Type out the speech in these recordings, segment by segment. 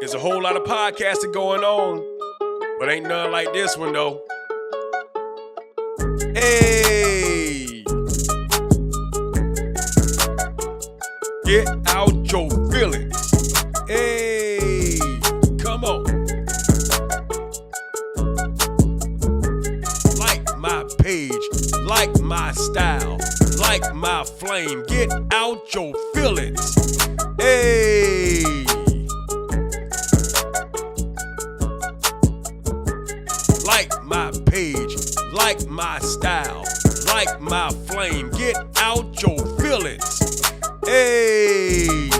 There's a whole lot of podcasting going on, but ain't none like this one, though. Hey! Get out your feelings. Hey! Come on. Like my page, like my style, like my flame. Get out your feelings. Hey! Like my page, like my style, like my flame. Get out your feelings. Hey!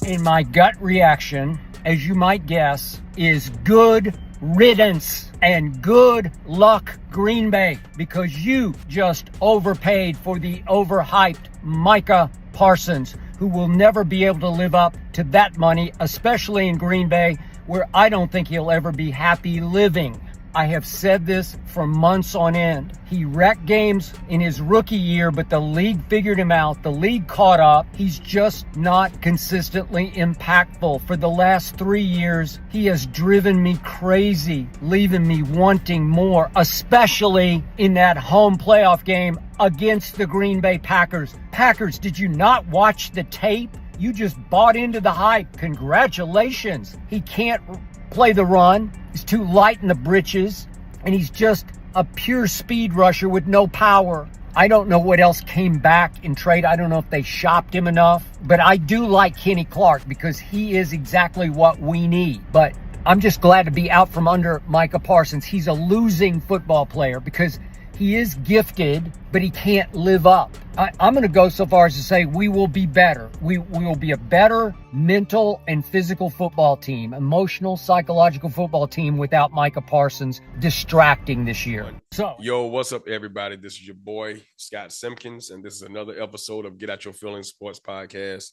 And my gut reaction, as you might guess, is good riddance and good luck, Green Bay, because you just overpaid for the overhyped Micah Parsons, who will never be able to live up to that money, especially in Green Bay, where I don't think he'll ever be happy living. I have said this for months on end. He wrecked games in his rookie year, but the league figured him out. The league caught up. He's just not consistently impactful. For the last 3 years, he has driven me crazy, leaving me wanting more, especially in that home playoff game against the Green Bay Packers. Packers, did you not watch the tape? You just bought into the hype. Congratulations. He can't play the run. He's too light in the britches, and he's just a pure speed rusher with no power. I don't know what else came back in trade. I don't know if they shopped him enough, but I do like Kenny Clark because he is exactly what we need. But I'm just glad to be out from under Micah Parsons. He's a losing football player because he is gifted, but he can't live up. I'm going to go so far as to say we will be better. We will be a better mental and physical football team, emotional, psychological football team without Micah Parsons distracting this year. So, yo, what's up, everybody? This is your boy, Scott Simpkins, and this is another episode of Get Out Your Feelings Sports Podcast.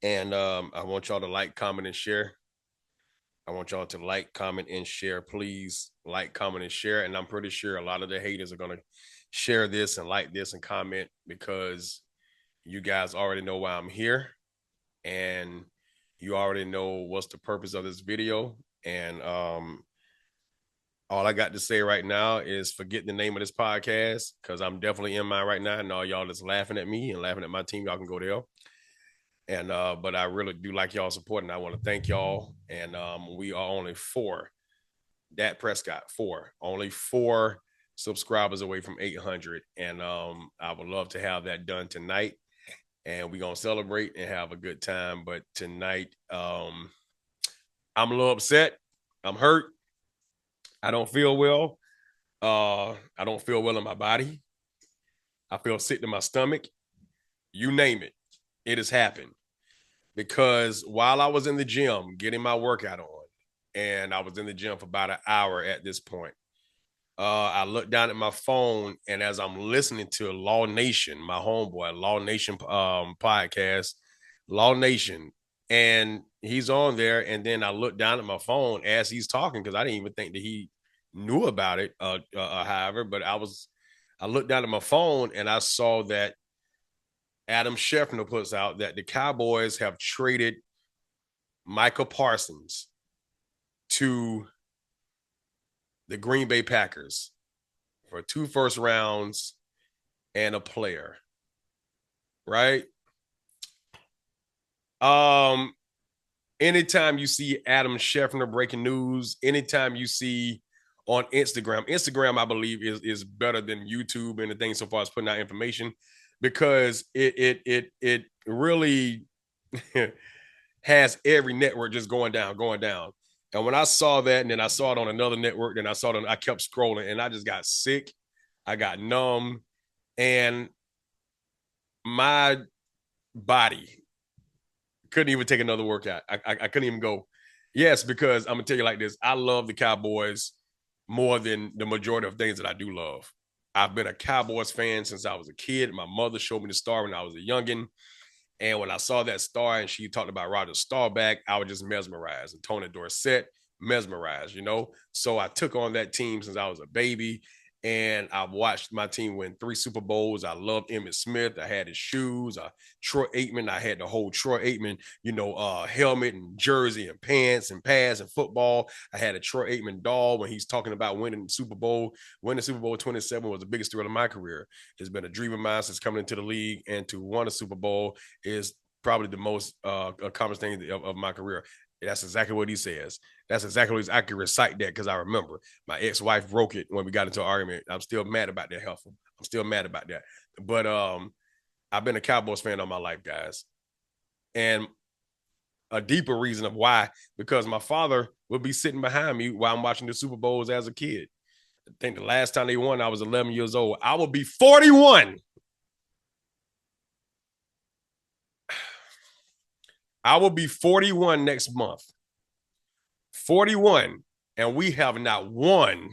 And I want y'all to like, comment, and share. I want y'all to like, comment, and share. Please like, comment, and share. And I'm pretty sure a lot of the haters are going to share this and like this and comment because you guys already know why I'm here. And you already know what's the purpose of this video. And all I got to say right now is forget the name of this podcast because I'm definitely in mine right now. And all y'all that's laughing at me and laughing at my team, y'all can go there. And but I really do like y'all support, and I want to thank y'all. And we are only four. Dak Prescott, only 4 subscribers away from 800. And I would love to have that done tonight. And we're gonna celebrate and have a good time. But tonight, I'm a little upset. I'm hurt. I don't feel well. I don't feel well in my body. I feel sick to my stomach. You name it. It has happened because while I was in the gym getting my workout on, and I was in the gym for about an hour at this point, I looked down at my phone, and as I'm listening to Law Nation, my homeboy, Law Nation podcast, Law Nation, and he's on there, and then I looked down at my phone as he's talking because I didn't even think that he knew about it, however, but I looked down at my phone, and I saw that Adam Schefter puts out that the Cowboys have traded Micah Parsons to the Green Bay Packers for 2 first rounds and a player. Right? Anytime you see Adam Schefter breaking news, anytime you see on Instagram, I believe is better than YouTube and the thing so far as putting out information, because it really has every network just going down. And when I saw that, and then I saw it on another network, then I kept scrolling, and I just got sick. I got numb, and my body couldn't even take another workout. I couldn't even go. Yes, because I'm gonna tell you like this: I love the Cowboys more than the majority of things that I do love. I've been a Cowboys fan since I was a kid. My mother showed me the star when I was a youngin'. And when I saw that star and she talked about Roger Staubach, I was just mesmerized. And Tony Dorsett, mesmerized, you know? So I took on that team since I was a baby. And I've watched my team win 3 Super Bowls. I loved Emmitt Smith. I had his shoes. Troy Aikman. I had the whole Troy Aikman, helmet and jersey and pants and pads and football. I had a Troy Aikman doll when he's talking about winning the Super Bowl. Winning Super Bowl 27 was the biggest thrill of my career. It's been a dream of mine since coming into the league, and to win a Super Bowl is probably the most accomplished thing of my career. That's exactly what he says. That's exactly what I can recite that because I remember my ex-wife broke it when we got into an argument. I'm still mad about that, Huffle. I'm still mad about that. But I've been a Cowboys fan all my life, guys. And a deeper reason of why, because my father would be sitting behind me while I'm watching the Super Bowls as a kid. I think the last time they won, I was 11 years old. I will be 41. I will be 41 next month. 41. And we have not won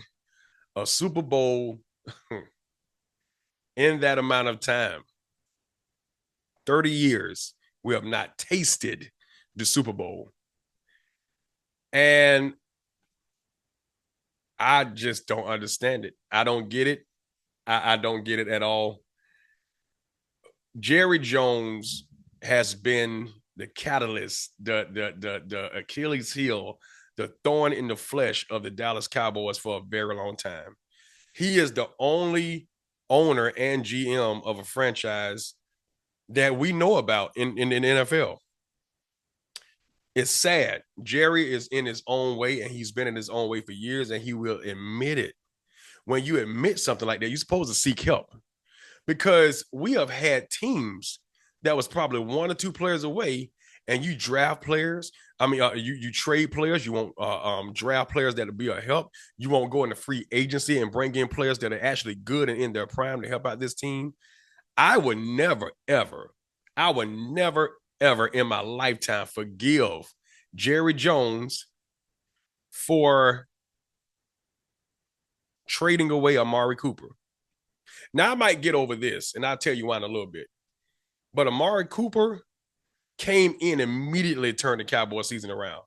a Super Bowl in that amount of time. 30 years, we have not tasted the Super Bowl. And I just don't understand it. I don't get it. I don't get it at all. Jerry Jones has been the catalyst, the Achilles heel, the thorn in the flesh of the Dallas Cowboys for a very long time. He is the only owner and GM of a franchise that we know about in the NFL. It's sad. Jerry is in his own way, and he's been in his own way for years, and he will admit it. When you admit something like that, you're supposed to seek help, because we have had teams that was probably 1 or 2 players away, and you draft players. I mean, you trade players. You won't draft players that'll be a help. You won't go into free agency and bring in players that are actually good and in their prime to help out this team. I would never, ever in my lifetime forgive Jerry Jones for trading away Amari Cooper. Now, I might get over this, and I'll tell you why in a little bit. But Amari Cooper came in immediately, turned the Cowboys season around.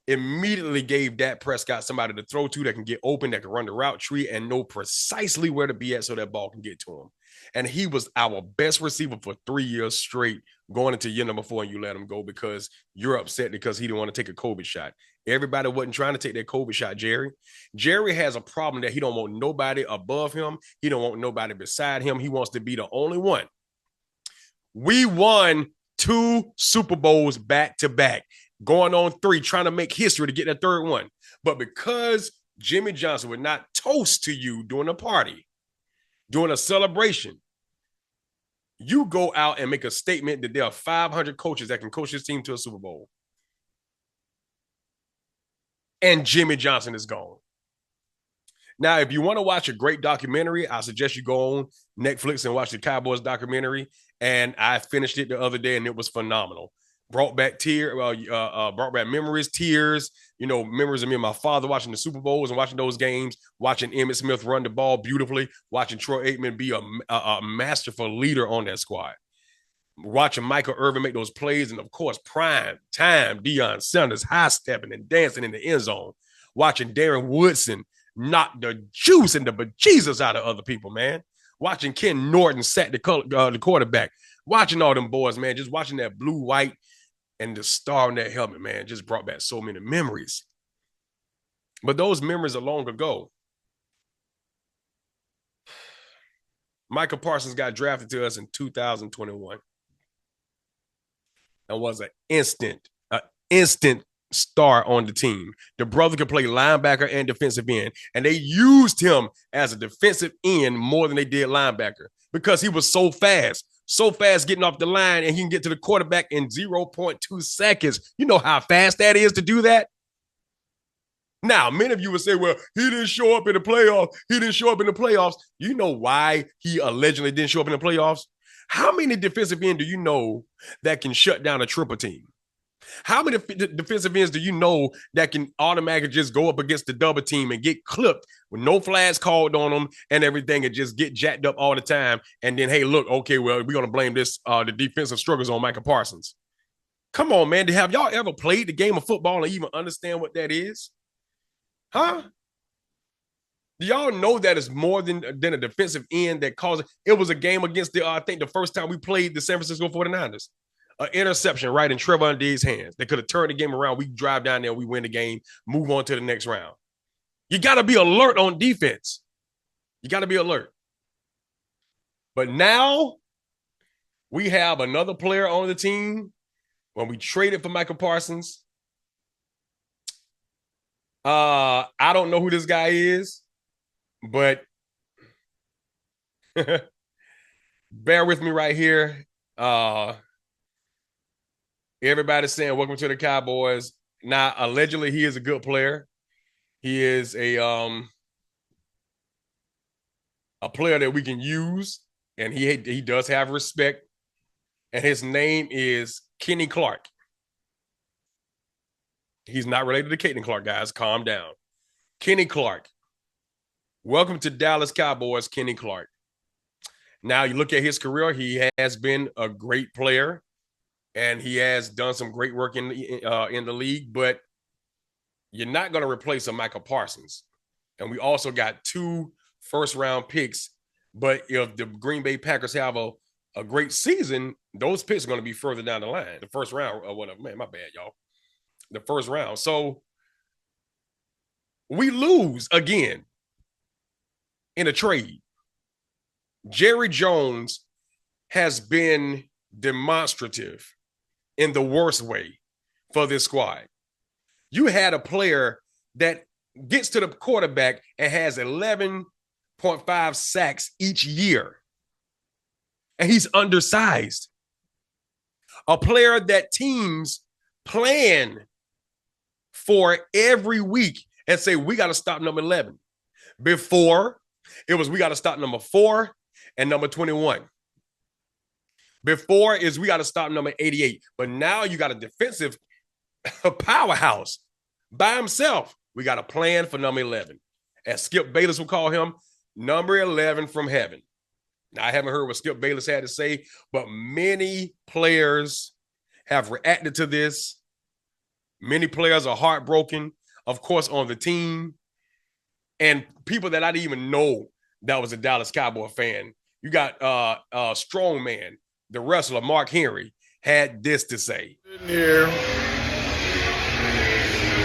Immediately gave Dak Prescott somebody to throw to that can get open, that can run the route tree and know precisely where to be at so that ball can get to him. And he was our best receiver for 3 years straight, going into year number 4, and you let him go because you're upset because he didn't want to take a COVID shot. Everybody wasn't trying to take that COVID shot, Jerry. Jerry has a problem that he don't want nobody above him. He don't want nobody beside him. He wants to be the only one. We won 2 Super Bowls back to back, going on 3, trying to make history to get that 3rd one. But because Jimmy Johnson would not toast to you during a party, during a celebration, you go out and make a statement that there are 500 coaches that can coach this team to a Super Bowl. And Jimmy Johnson is gone. Now, if you want to watch a great documentary, I suggest you go on Netflix and watch the Cowboys documentary. And I finished it the other day, and it was phenomenal. Brought back memories, tears, memories of me and my father watching the Super Bowls and watching those games, watching Emmitt Smith run the ball beautifully, watching Troy Aikman be a masterful leader on that squad, watching Micah Irvin make those plays, and of course, prime time Deion Sanders high-stepping and dancing in the end zone, watching Darren Woodson knock the juice and the bejesus out of other people, man. Watching Ken Norton sack the quarterback, watching all them boys, man, just watching that blue, white, and the star on that helmet, man, just brought back so many memories. But those memories are long ago. Micah Parsons got drafted to us in 2021 and was an instant star on the team. The brother could play linebacker and defensive end, and they used him as a defensive end more than they did linebacker because he was so fast getting off the line, and he can get to the quarterback in 0.2 seconds. You know how fast that is to do that? Now, many of you would say, well, he didn't show up in the playoffs. You know why he allegedly didn't show up in the playoffs? How many defensive end do you know that can shut down a triple team? How many defensive ends do you know that can automatically just go up against the double team and get clipped with no flags called on them and everything and just get jacked up all the time? And then, hey, look, okay, well, we're going to blame this, the defensive struggles on Micah Parsons. Come on, man. Have y'all ever played the game of football and even understand what that is? Huh? Do y'all know that it's more than a defensive end that caused it? It was a game against I think the first time we played the San Francisco 49ers. An interception right in Trevon Diggs' hands. They could have turned the game around. We drive down there, we win the game, move on to the next round. You got to be alert on defense. You got to be alert. But now we have another player on the team when we traded for Micah Parsons. I don't know who this guy is, but bear with me right here. Everybody's saying welcome to the Cowboys. Now, allegedly, he is a good player. He is a player that we can use, and he does have respect. And his name is Kenny Clark. He's not related to Caitlin Clark, guys. Calm down. Kenny Clark. Welcome to Dallas Cowboys, Kenny Clark. Now, you look at his career, he has been a great player, and he has done some great work in the league, but you're not going to replace a Micah Parsons. And we also got 2 first-round picks, but if the Green Bay Packers have a great season, those picks are going to be further down the line, the first round or whatever. Man, my bad, y'all. The first round. So we lose again in a trade. Jerry Jones has been demonstrative in the worst way for this squad. You had a player that gets to the quarterback and has 11.5 sacks each year. And he's undersized. A player that teams plan for every week and say, we got to stop number 11. Before, it was we got to stop number 4 and number 21. Before is we got to stop number 88. But now you got a defensive powerhouse by himself. We got a plan for number 11. As Skip Bayless will call him, number 11 from heaven. Now, I haven't heard what Skip Bayless had to say, but many players have reacted to this. Many players are heartbroken, of course, on the team. And people that I didn't even know that was a Dallas Cowboy fan. You got Strongman, the wrestler, Mark Henry, had this to say. Here,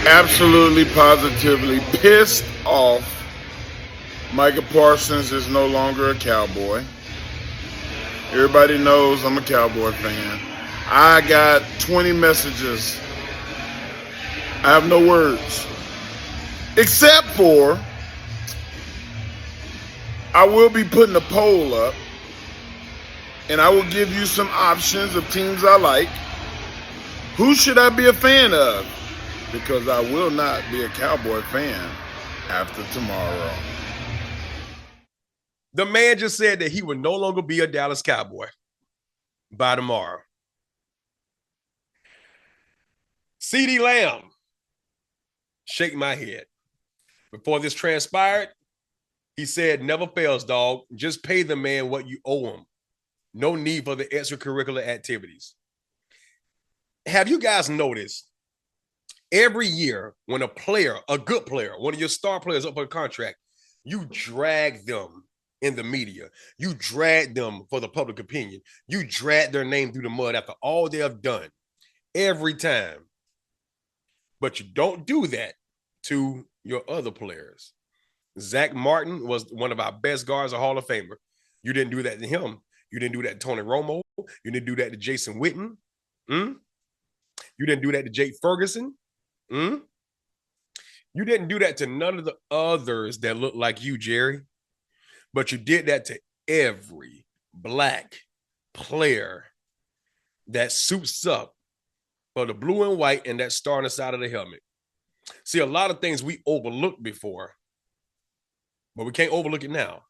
absolutely, positively pissed off. Micah Parsons is no longer a Cowboy. Everybody knows I'm a Cowboy fan. I got 20 messages. I have no words. Except for, I will be putting a poll up, and I will give you some options of teams I like. Who should I be a fan of? Because I will not be a Cowboy fan after tomorrow. The man just said that he would no longer be a Dallas Cowboy by tomorrow. CeeDee Lamb, shake my head. Before this transpired, he said, never fails, dog. Just pay the man what you owe him. No need for the extracurricular activities. Have you guys noticed every year when a player, a good player, one of your star players up for a contract, you drag them in the media. You drag them for the public opinion. You drag their name through the mud after all they have done every time. But you don't do that to your other players. Zach Martin was one of our best guards, a Hall of Famer. You didn't do that to him. You didn't do that to Tony Romo. You didn't do that to Jason Witten. You didn't do that to Jake Ferguson. You didn't do that to none of the others that look like you, Jerry. But you did that to every black player that suits up for the blue and white and that star on the side of the helmet. See, a lot of things we overlooked before, but we can't overlook it now.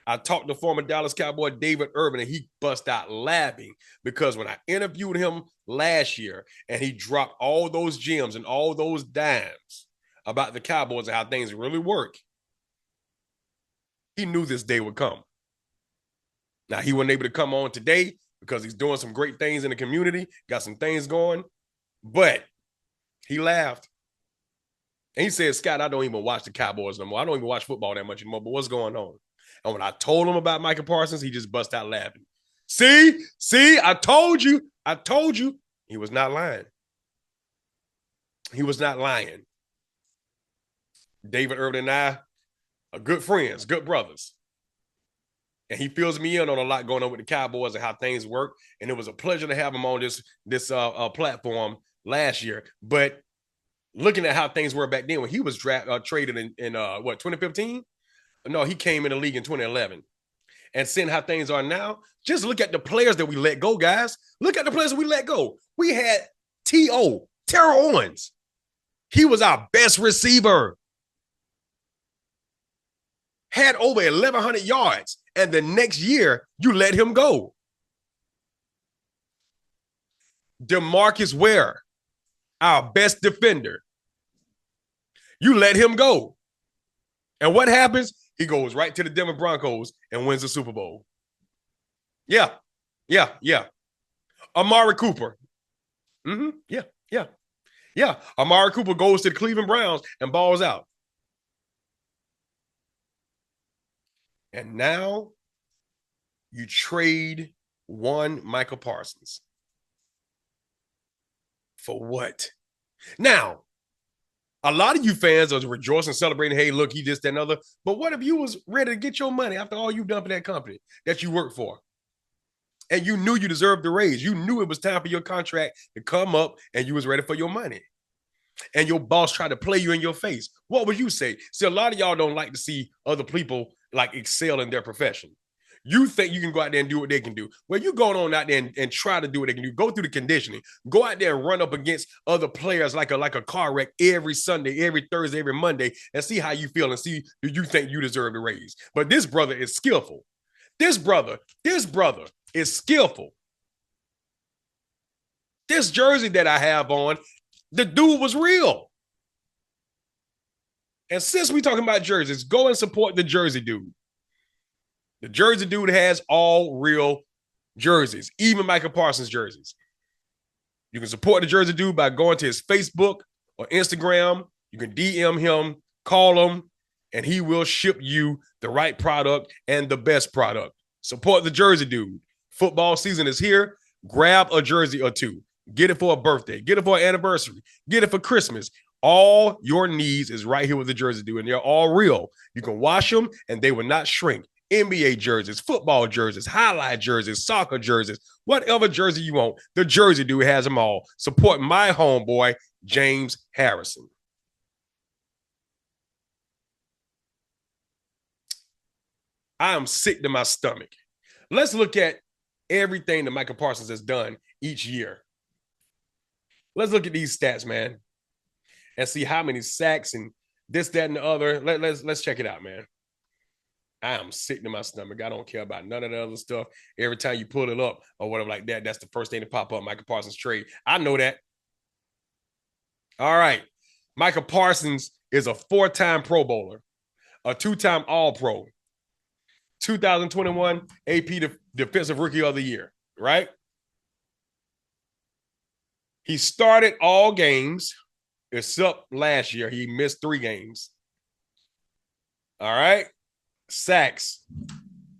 I talked to former Dallas Cowboy David Urban, and he bust out laughing because when I interviewed him last year and he dropped all those gems and all those dimes about the Cowboys and how things really work, he knew this day would come. Now, he wasn't able to come on today because he's doing some great things in the community, got some things going, but he laughed. And he said, Scott, I don't even watch the Cowboys no more. I don't even watch football that much anymore, but what's going on? And when I told him about Micah Parsons, he just bust out laughing. See, I told you. He was not lying. He was not lying. David Urban and I are good friends, good brothers. And he fills me in on a lot going on with the Cowboys and how things work. And it was a pleasure to have him on this platform last year. But looking at how things were back then when he was traded in 2015? No, he came in the league in 2011. And seeing how things are now, just look at the players that we let go, guys. Look at the players that we let go. We had T.O., Terrell Owens. He was our best receiver. Had over 1,100 yards. And the next year, you let him go. DeMarcus Ware, our best defender. You let him go. And what happens? He goes right to the Denver Broncos and wins the Super Bowl. Yeah. Amari Cooper. Yeah. Amari Cooper goes to the Cleveland Browns and balls out. And now you trade one Micah Parsons. For what? Now, a lot of you fans are rejoicing, celebrating, hey, look, he this, that, and other. But what if you was ready to get your money after all you've done for that company that you work for? And you knew you deserved the raise. You knew it was time for your contract to come up and you was ready for your money. And your boss tried to play you in your face. What would you say? See, a lot of y'all don't like to see other people like excel in their profession. You think you can go out there and do what they can do. Well, you going on out there and try to do what they can do. Go through the conditioning. Go out there and run up against other players like a car wreck every Sunday, every Thursday, every Monday, and see how you feel and see do you think you deserve the raise. But this brother is skillful. This brother is skillful. This jersey that I have on, the dude was real. And since we're talking about jerseys, go and support the Jersey dude. The Jersey dude has all real jerseys, even Micah Parsons jerseys. You can support the Jersey dude by going to his Facebook or Instagram. You can DM him, call him, and he will ship you the right product and the best product. Support the Jersey dude. Football season is here. Grab a jersey or two. Get it for a birthday. Get it for an anniversary. Get it for Christmas. All your needs is right here with the Jersey dude, and they're all real. You can wash them, and they will not shrink. NBA jerseys, football jerseys, highlight jerseys, soccer jerseys, whatever jersey you want, the Jersey dude has them all. Support my homeboy, James Harrison. I am sick to my stomach. Let's look at everything that Micah Parsons has done each year. Let's look at these stats, man, and see how many sacks and this, that, and the other. Let's check it out, man. I am sick to my stomach. I don't care about none of the other stuff. Every time you pull it up or whatever like that, that's the first thing to pop up, Micah Parsons trade. I know that. All right. Micah Parsons is a 4-time Pro Bowler, a 2-time All-Pro, 2021 AP Defensive Rookie of the Year, right? He started all games except last year. He missed 3 games. All right. Sacks,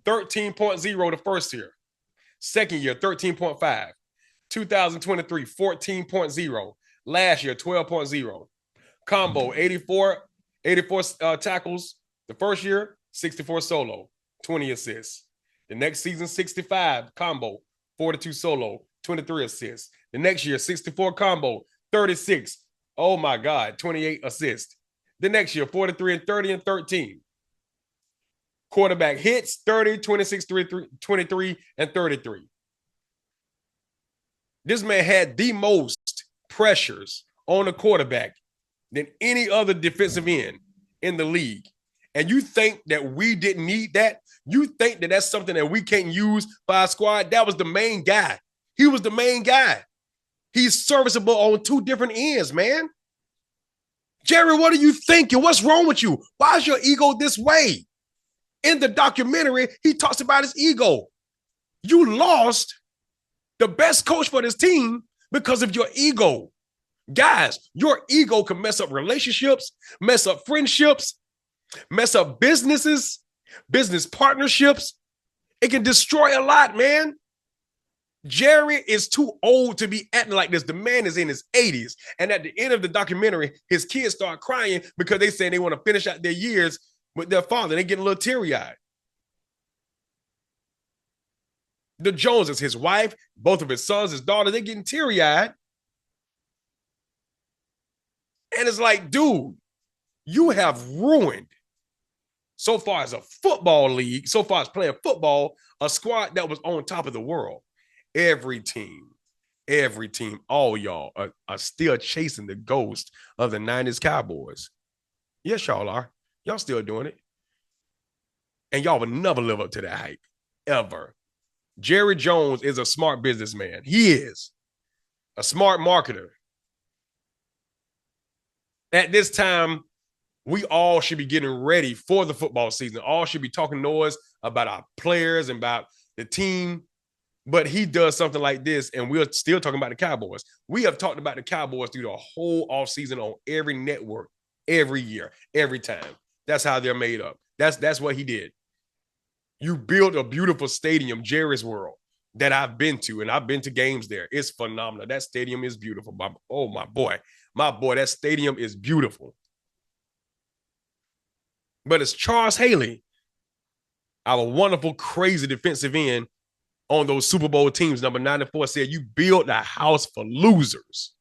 13.0 the first year. Second year, 13.5. 2023, 14.0. Last year, 12.0. Combo, 84 tackles. The first year, 64 solo, 20 assists. The next season, 65 combo, 42 solo, 23 assists. The next year, 64 combo, 36. Oh my God, 28 assists. The next year, 43 and 30 and 13. Quarterback hits, 30, 26, 23, and 33. This man had the most pressures on the quarterback than any other defensive end in the league. And you think that we didn't need that? You think that that's something that we can't use for our squad? That was the main guy. He was the main guy. He's serviceable on two different ends, man. Jerry, what are you thinking? What's wrong with you? Why is your ego this way? In the documentary, he talks about his ego. You lost the best coach for this team because of your ego. Guys, your ego can mess up relationships, mess up friendships, mess up businesses, business partnerships. It can destroy a lot, man. Jerry is too old to be acting like this. The man is in his 80s. And at the end of the documentary, his kids start crying because they say they want to finish out their years with their father. They get a little teary-eyed. The Joneses, his wife, both of his sons, his daughter, they're getting teary-eyed. And it's like, dude, you have ruined, so far as a football league, so far as playing football, a squad that was on top of the world. Every team, all y'all are still chasing the ghost of the 90s Cowboys. Yes, y'all are. Y'all still doing it. And y'all will never live up to that hype, ever. Jerry Jones is a smart businessman. He is a smart marketer. At this time, we all should be getting ready for the football season. All should be talking noise about our players and about the team. But he does something like this, and we're still talking about the Cowboys. We have talked about the Cowboys through the whole offseason on every network, every year, every time. That's how they're made up. That's what he did. You built a beautiful stadium, Jerry's World, that I've been to, and I've been to games there. It's phenomenal. That stadium is beautiful. Oh, my boy, that stadium is beautiful. But it's Charles Haley, our wonderful, crazy defensive end, on those Super Bowl teams, number 94, said, you built a house for losers.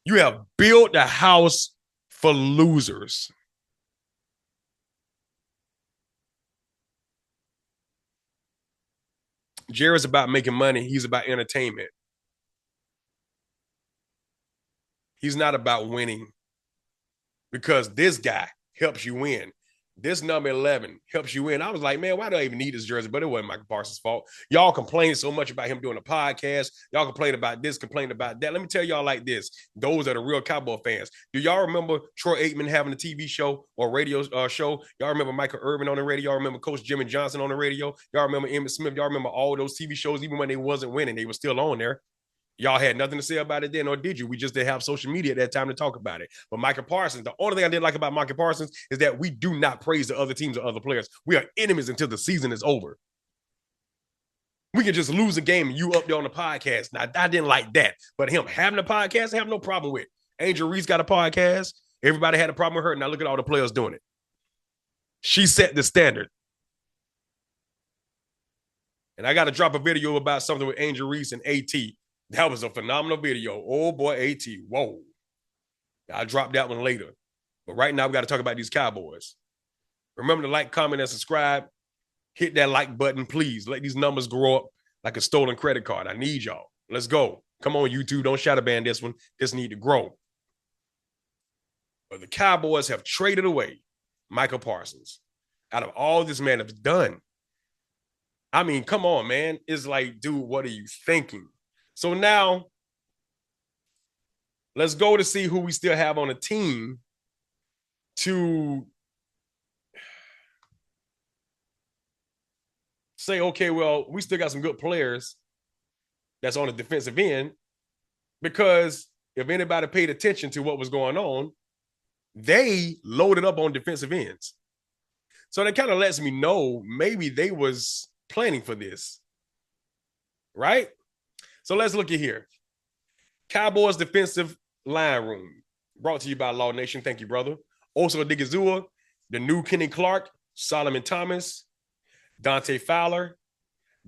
You have built a house for losers. Jerry's about making money. He's about entertainment. He's not about winning, because this guy helps you win. This number 11 helps you win. I was like, man, why do I even need this jersey? But it wasn't Micah Parsons' fault. Y'all complain so much about him doing a podcast. Y'all complain about this, complain about that. Let me tell y'all like this. Those are the real Cowboy fans. Do y'all remember Troy Aikman having a TV show or radio show? Y'all remember Michael Irvin on the radio? Y'all remember Coach Jimmy Johnson on the radio? Y'all remember Emmitt Smith? Y'all remember all those TV shows, even when they wasn't winning, they were still on there. Y'all had nothing to say about it then, or did you? We just didn't have social media at that time to talk about it. But Micah Parsons, the only thing I didn't like about Micah Parsons is that we do not praise the other teams or other players. We are enemies until the season is over. We can just lose a game and you up there on the podcast. Now, I didn't like that. But him having a podcast, I have no problem with. Angel Reese got a podcast. Everybody had a problem with her. Now look at all the players doing it. She set the standard. And I got to drop a video about something with Angel Reese and AT. That was a phenomenal video. Oh, boy, AT. Whoa. I'll drop that one later. But right now, we got to talk about these Cowboys. Remember to like, comment, and subscribe. Hit that like button, please. Let these numbers grow up like a stolen credit card. I need y'all. Let's go. Come on, YouTube. Don't shadow ban this one. This need to grow. But the Cowboys have traded away Micah Parsons. Out of all this man has done. I mean, come on, man. It's like, dude, what are you thinking? So now, let's go to see who we still have on the team to say, okay, well, we still got some good players that's on the defensive end, because if anybody paid attention to what was going on, they loaded up on defensive ends. So that kind of lets me know maybe they was planning for this, right? So let's look at here. Cowboys defensive line room, brought to you by Law Nation. Thank you, brother. Oso Odigizua, the new Kenny Clark, Solomon Thomas, Dante Fowler,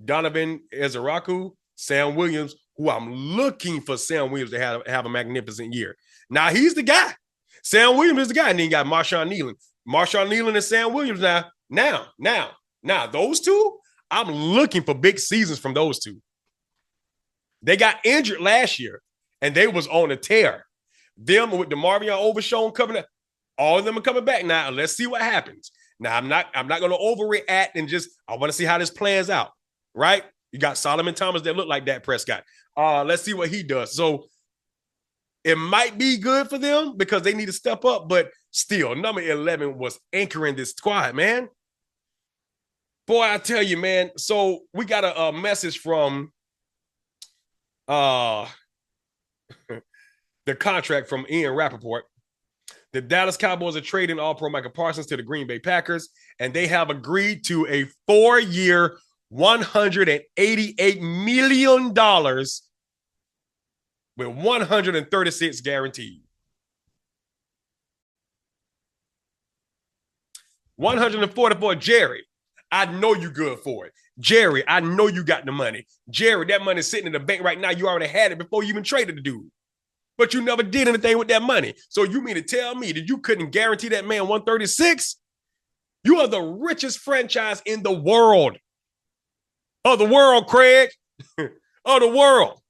Donovan Ezeraku, Sam Williams, who I'm looking for Sam Williams to have a magnificent year. Now, he's the guy. Sam Williams is the guy. And then you got Marshawn Nealon. Marshawn Nealon and Sam Williams now, those two, I'm looking for big seasons from those two. They got injured last year, and they was on a tear. Them with DeMarvion Overshown coming up, all of them are coming back now. Let's see what happens. Now, I'm not going to overreact and just, I want to see how this plans out, right? You got Solomon Thomas that look like Dak Prescott. Let's see what he does. So it might be good for them because they need to step up, but still, number 11 was anchoring this squad, man. Boy, I tell you, man. So we got a message from the contract from Ian Rappaport. The Dallas Cowboys are trading All-Pro Micah Parsons to the Green Bay Packers, and they have agreed to a 4-year, $188 million with 136 guaranteed. 144, Jerry. I know you good for it. Jerry, I know you got the money. Jerry, that money's sitting in the bank right now. You already had it before you even traded the dude. But you never did anything with that money. So you mean to tell me that you couldn't guarantee that man 136? You are the richest franchise in the world. Of the world, Craig. Of the world.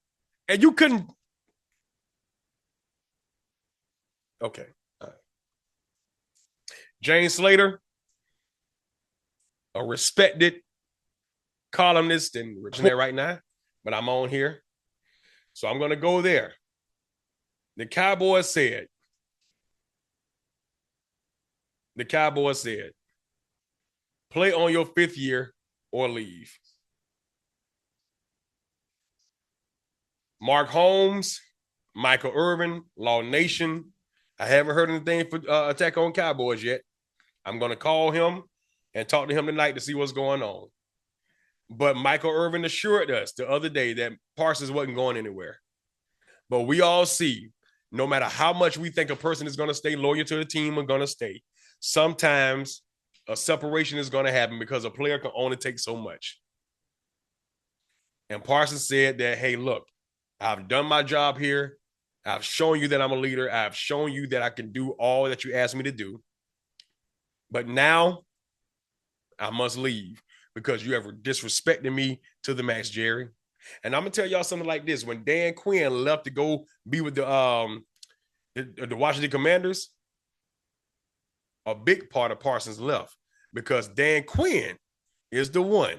And you couldn't. Okay. All right. James Slater, a respected columnist and there right now, but I'm on here. So I'm going to go there. The Cowboys said, play on your 5th year or leave. Mark Holmes, Michael Irvin, Law Nation. I haven't heard anything for Attack on Cowboys yet. I'm going to call him and talk to him tonight to see what's going on. But Michael Irvin assured us the other day that Parsons wasn't going anywhere. But we all see, no matter how much we think a person is going to stay loyal to the team or going to stay, sometimes a separation is going to happen because a player can only take so much. And Parsons said that, hey, look, I've done my job here. I've shown you that I'm a leader. I've shown you that I can do all that you asked me to do. But now I must leave because you have disrespected me to the max, Jerry. And I'm going to tell y'all something like this. When Dan Quinn left to go be with the Washington Commanders, a big part of Parsons left because Dan Quinn is the one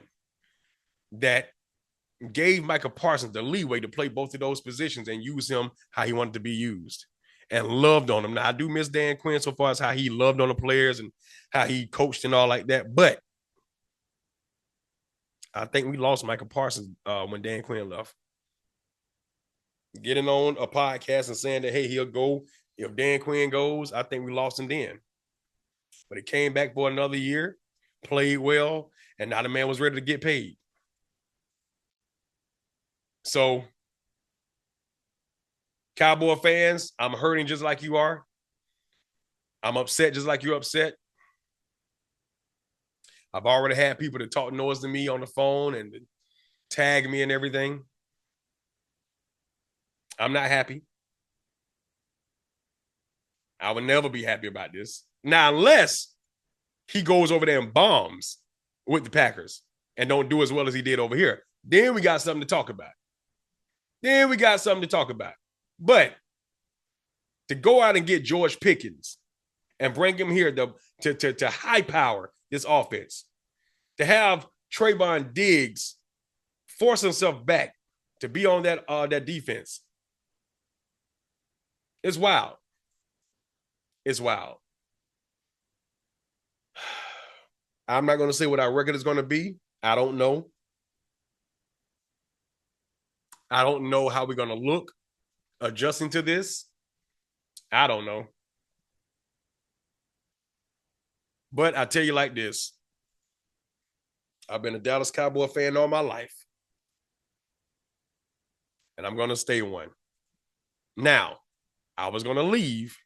that gave Micah Parsons the leeway to play both of those positions and use him how he wanted to be used and loved on him. Now, I do miss Dan Quinn so far as how he loved on the players and how he coached and all like that. But I think we lost Micah Parsons when Dan Quinn left. Getting on a podcast and saying that, hey, he'll go if Dan Quinn goes, I think we lost him then. But he came back for another year, played well, and now the man was ready to get paid. So, Cowboy fans, I'm hurting just like you are. I'm upset just like you're upset. I've already had people that talk noise to me on the phone and tag me and everything. I'm not happy. I would never be happy about this. Now, unless he goes over there and bombs with the Packers and don't do as well as he did over here, then we got something to talk about. But to go out and get George Pickens and bring him here to high power this offense, to have Trayvon Diggs force himself back to be on that defense, it's wild. It's wild. I'm not going to say what our record is going to be. I don't know. I don't know how we're going to look adjusting to this. I don't know. But I tell you like this. I've been a Dallas Cowboy fan all my life. And I'm going to stay one. Now, I was going to leave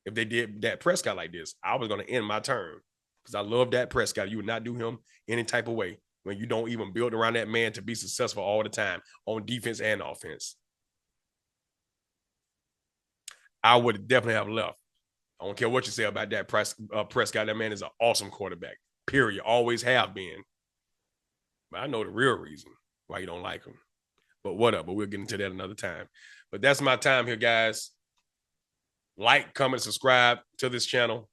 if they did Dak Prescott like this. I was going to end my term because I love Dak Prescott. You would not do him any type of way when you don't even build around that man to be successful all the time on defense and offense. I would definitely have left. I don't care what you say about Dak Prescott. That man is an awesome quarterback, period. Always have been. But I know the real reason why you don't like him. But whatever. We'll get into that another time. But that's my time here, guys. Like, comment, subscribe to this channel.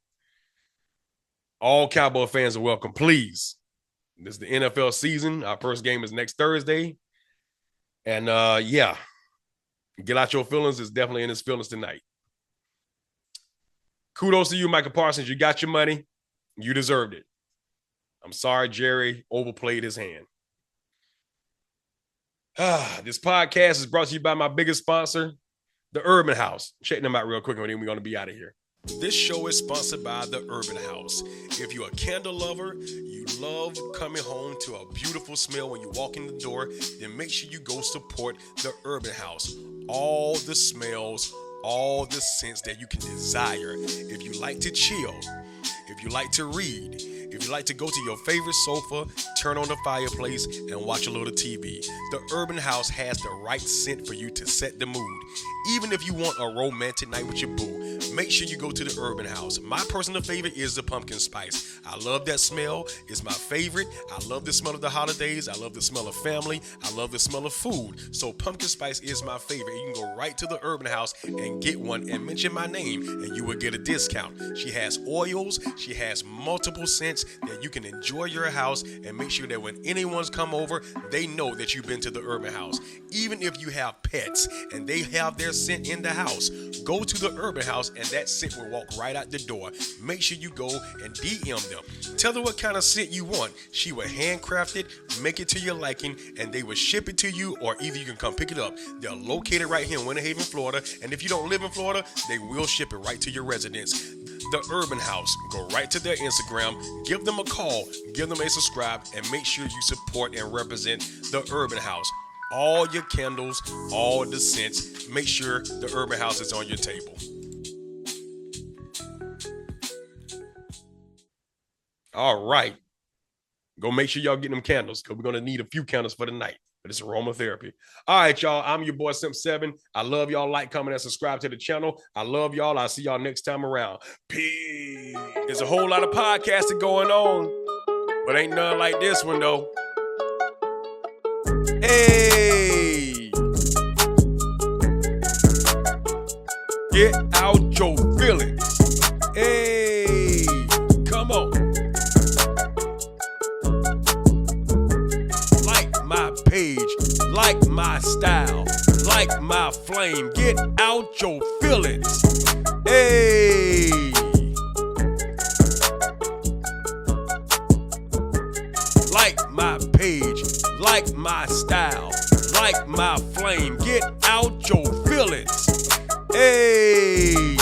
All Cowboy fans are welcome, please. This is the NFL season. Our first game is next Thursday. And yeah, get out your feelings. It's definitely in his feelings tonight. Kudos to you, Micah Parsons. You got your money. You deserved it. I'm sorry Jerry overplayed his hand. This podcast is brought to you by my biggest sponsor, the Urban House. Check them out real quick, and then we're going to be out of here. This show is sponsored by the Urban House. If you're a candle lover, you love coming home to a beautiful smell when you walk in the door, then make sure you go support the Urban House. All the smells, all the scents that you can desire. If you like to chill, if you like to read, if you like to go to your favorite sofa, turn on the fireplace, and watch a little TV, the Urban House has the right scent for you to set the mood. Even if you want a romantic night with your boo, make sure you go to the Urban House. My personal favorite is the pumpkin spice. I love that smell. It's my favorite. I love the smell of the holidays. I love the smell of family. I love the smell of food. So pumpkin spice is my favorite. You can go right to the Urban House and get one and mention my name and you will get a discount. She has oils. She has multiple scents that you can enjoy your house and make sure that when anyone's come over, they know that you've been to the Urban House. Even if you have pets and they have their scent in the house, go to the Urban House and that scent will walk right out the door. Make sure you go and DM them. Tell her what kind of scent you want. She will handcraft it, make it to your liking, and they will ship it to you, or either you can come pick it up. They're located right here in Winter Haven, Florida, and if you don't live in Florida, they will ship it right to your residence. The Urban House. Go right to their Instagram, give them a call, give them a subscribe, and make sure you support and represent the Urban House. All your candles, all the scents, make sure the Urban House is on your table. All right. Go make sure y'all get them candles because we're going to need a few candles for the night. But it's aromatherapy. All right, y'all. I'm your boy Simp7. I love y'all. Like, comment, and subscribe to the channel. I love y'all. I'll see y'all next time around. Peace. There's a whole lot of podcasting going on, but ain't none like this one, though. Hey. Get out your feelings. Hey. Come on. Page, like my style, like my flame. Get out your feelings. Hey. Like my page, like my style, like my flame. Get out your feelings. Hey.